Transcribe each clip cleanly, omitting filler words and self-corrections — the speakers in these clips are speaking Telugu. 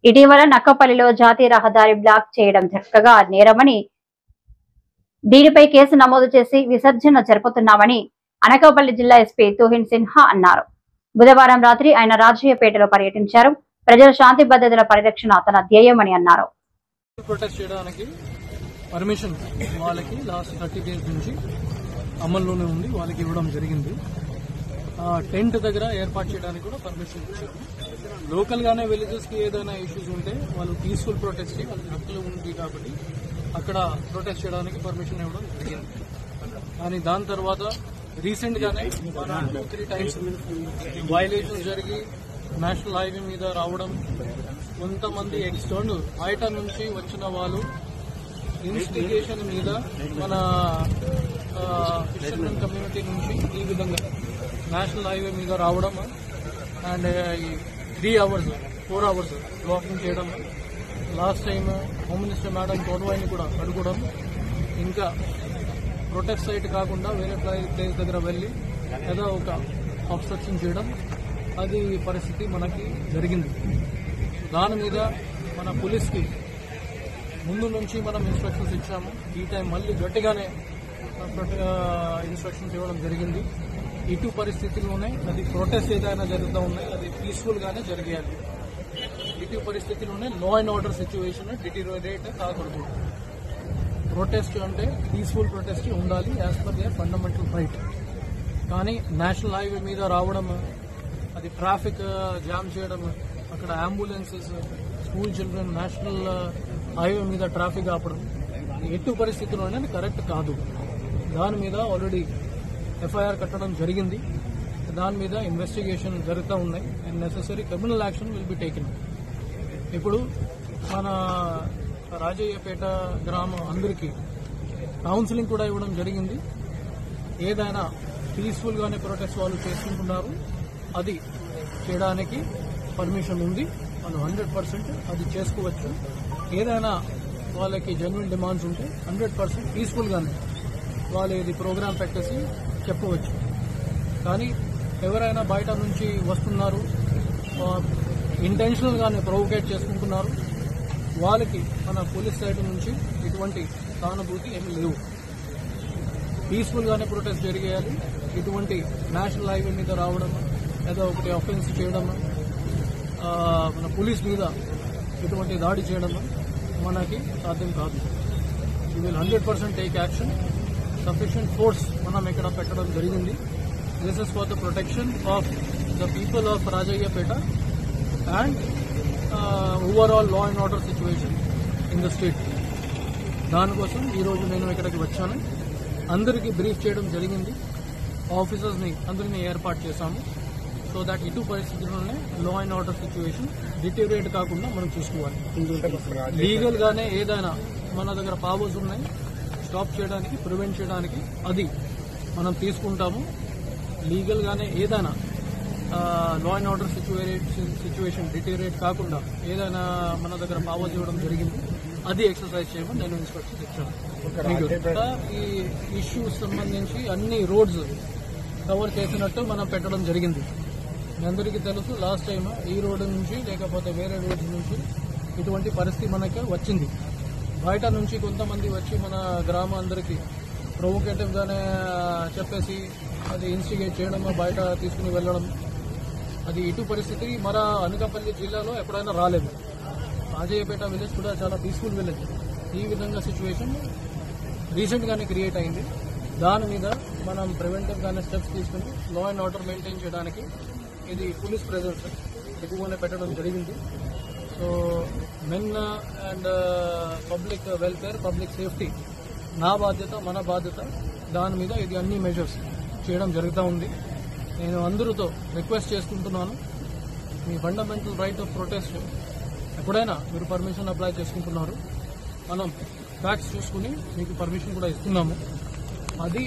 ఇటీవల నక్కపల్లిలో జాతీయ రహదారి బ్లాక్ చేయడం చక్కగా నేరమని, దీనిపై కేసు నమోదు చేసి విసర్జన జరుపుతున్నామని అనకాపల్లి జిల్లా ఎస్పీ తుహిన్ సిన్హా అన్నారు. బుధవారం రాత్రి ఆయన రాజయ్యపేటలో పర్యటించారు. ప్రజల శాంతి భద్రతల పరిరక్షణ తన ధ్యేయమని అన్నారు. ప్రొటెస్ట్ చేయడానికి పర్మిషన్ వాళ్ళకి లాస్ట్ 30 days నుంచి అమల్లోనే ఉంది, వాళ్ళకి ఇవ్వడం జరిగింది. టెంట్ దగ్గర ఏర్పాటు చేయడానికి కూడా పర్మిషన్ ఇచ్చారు. లోకల్ గానే విలేజెస్ కి ఏదైనా ఇష్యూస్ ఉంటే వాళ్ళు పీస్ఫుల్ ప్రొటెస్ట్ వాళ్ళకి హక్కులు ఉంది కాబట్టి అక్కడ ప్రొటెస్ట్ చేయడానికి పర్మిషన్ ఇవ్వడం జరిగింది. కానీ దాని తర్వాత రీసెంట్ గానే 2-3 times వయలేషన్స్ జరిగి నేషనల్ హైవే మీద రావడం, కొంతమంది ఎక్స్టర్నల్ బయట నుంచి వచ్చిన వాళ్ళు ఇన్వెస్టిగేషన్ మీద మన ఫిషర్మెన్ కమ్యూనిటీ నుంచి ఈ విధంగా నేషనల్ హైవే మీద రావడం అండ్ 3 hours 4 hours బ్లాకింగ్ చేయడం, last time home minister madam కోటవాయిని కూడా అడగడం, ఇంకా ప్రొటెస్ట్ సైట్ కాకుండా వేరే ప్లేస్ దగ్గర వెళ్లి ఏదో ఒక అబ్స్ట్రక్షన్ చేయడం, అది పరిస్థితి మనకి జరిగింది. దాని మీద మన పోలీస్కి ముందు నుంచి మనం ఇన్స్ట్రక్షన్స్ ఇచ్చాము. ఈ టైం మళ్ళీ గట్టిగానే ఇన్స్ట్రక్షన్స్ ఇవ్వడం జరిగింది. ఇటు పరిస్థితుల్లోనే అది ప్రొటెస్ట్ ఏదైనా జరుగుతూ ఉన్నాయి అది పీస్ఫుల్ గానే జరిగేయాలి. ఇటు పరిస్థితుల్లోనే లా అండ్ ఆర్డర్ సిచ్యువేషన్ డిటీరియోరేట్ కాకూడదు. ప్రొటెస్ట్ అంటే పీస్ఫుల్ ప్రొటెస్ట్ ఉండాలి as per their fundamental right. కానీ నేషనల్ హైవే మీద రావడం, అది ట్రాఫిక్ జామ్ చేయడం, అక్కడ ambulances, school children national highway మీద ట్రాఫిక్ ఆపడం ఎటు పరిస్థితుల్లోనే కరెక్ట్ కాదు. దాని మీద ఆల్రెడీ ఎఫ్ఐఆర్ కట్టడం జరిగింది. దాని మీద ఇన్వెస్టిగేషన్ జరుగుతూ ఉన్నాయి and necessary criminal action will be taken. ఇప్పుడు మన రాజయ్యపేట గ్రామం అందరికీ కౌన్సిలింగ్ కూడా ఇవ్వడం జరిగింది. ఏదైనా పీస్ఫుల్ గానే ప్రొటెస్ట్ వాళ్ళు చేసుకుంటున్నారు, అది చేయడానికి పర్మిషన్ ఉంది, వాళ్ళు 100% అది చేసుకోవచ్చు. ఏదైనా వాళ్ళకి జెన్యున్ డిమాండ్స్ ఉంటే 100% పీస్ఫుల్ గానే వాళ్ళు ఇది ప్రోగ్రామ్ పెట్టేసి చెప్పవచ్చు. కానీ ఎవరైనా బయట నుంచి వస్తున్నారు, ఇంటెన్షనల్ గానే ప్రొవోకేట్ చేసుకుంటున్నారు, వాళ్ళకి మన పోలీస్ సైడ్ నుంచి ఇటువంటి సానుభూతి ఏమీ లేవు. పీస్ఫుల్ గానే ప్రొటెస్ట్ జరిగేయాలి. ఇటువంటి నేషనల్ హైవే మీద రావడం, ఏదో ఒకటి అఫెన్స్ చేయడం, మన పోలీస్ మీద ఇటువంటి దాడి చేయడం మనకి సాధ్యం కాదు. You will 100% take action. Sufficient force మనం ఇక్కడ పెట్టడం జరిగింది. This is for the protection of the people of Rajayyapeta and overall law and order situation in the state. దానికోసం ఈరోజు నేను ఇక్కడికి వచ్చాను. అందరికీ బ్రీఫ్ చేయడం జరిగింది. ఆఫీసర్స్ని అందరినీ ఏర్పాటు చేశాము. సో దాట్ ఇటు పరిస్థితుల్లోనే law and order situation deteriorate కాకుండా మనం చూసుకోవాలి. లీగల్ గానే ఏదైనా మన దగ్గర పవర్స్ ఉన్నాయి స్టాప్ చేయడానికి, ప్రివెంట్ చేయడానికి, అది మనం తీసుకుంటాము. లీగల్ గానే ఏదైనా law and order situation deteriorate కాకుండా ఏదైనా మన దగ్గర పవర్స్ ఇవ్వడం జరిగింది, అది ఎక్సర్సైజ్ చేయమని నేను ఇన్స్ట్రక్షన్స్ ఇచ్చాను. ఈ ఇష్యూస్ సంబంధించి అన్ని రోడ్స్ కవర్ చేసినట్టు మనం పెట్టడం జరిగింది. మీ అందరికీ తెలుసు, లాస్ట్ టైం ఈ రోడ్డు నుంచి లేకపోతే వేరే రోడ్స్ నుంచి ఇటువంటి పరిస్థితి మనకి వచ్చింది. బయట నుంచి కొంతమంది వచ్చి మన గ్రామం అందరికీ ప్రొవోకేటివ్ గానే చెప్పేసి అది ఇన్స్టిగేట్ చేయడం, బయట తీసుకుని వెళ్లడం, అది ఇటు పరిస్థితి మన అనకాపల్లి జిల్లాలో ఎప్పుడైనా రాలేదు. రాజయ్యపేట విలేజ్ కూడా చాలా పీస్ఫుల్ విలేజ్. ఈ విధంగా సిచ్యువేషన్ రీసెంట్ గానే క్రియేట్ అయింది. దాని మీద మనం ప్రివెంటివ్ గానే స్టెప్స్ తీసుకుని లా అండ్ ఆర్డర్ మెయింటైన్ చేయడానికి ఇది పోలీస్ ప్రెజెన్స్ ఎక్కువగానే పెట్టడం జరిగింది. So men and public welfare, public safety నా బాధ్యత, మన బాధ్యత. దాని మీద ఇది అన్ని మెజర్స్ చేయడం జరుగుతూ ఉంది. నేను అందరితో రిక్వెస్ట్ చేసుకుంటున్నాను, మీ ఫండమెంటల్ రైట్ ఆఫ్ ప్రొటెస్ట్ ఎప్పుడైనా మీరు పర్మిషన్ అప్లై చేసుకుంటున్నారు, మనం ఫ్యాక్ట్స్ చూసుకుని మీకు పర్మిషన్ కూడా ఇస్తున్నాము. అది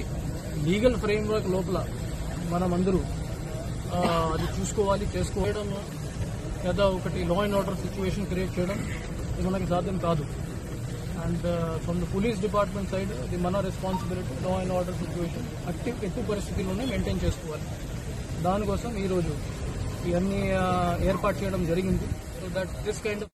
లీగల్ ఫ్రేమ్వర్క్ లోపల మనం అందరూ అది చూసుకోవాలి, చేసుకోవడం, లేదా ఒకటి law and order situation create చేయడం ఇది మనకి సాధ్యం కాదు. And from the police department side ఇది మన responsibility. Law and order situation ఎట్టి పరిస్థితుల్లోనే మెయింటైన్ చేసుకోవాలి. దానికోసం ఈరోజు ఇవన్నీ ఏర్పాటు చేయడం జరిగింది. So that this kind of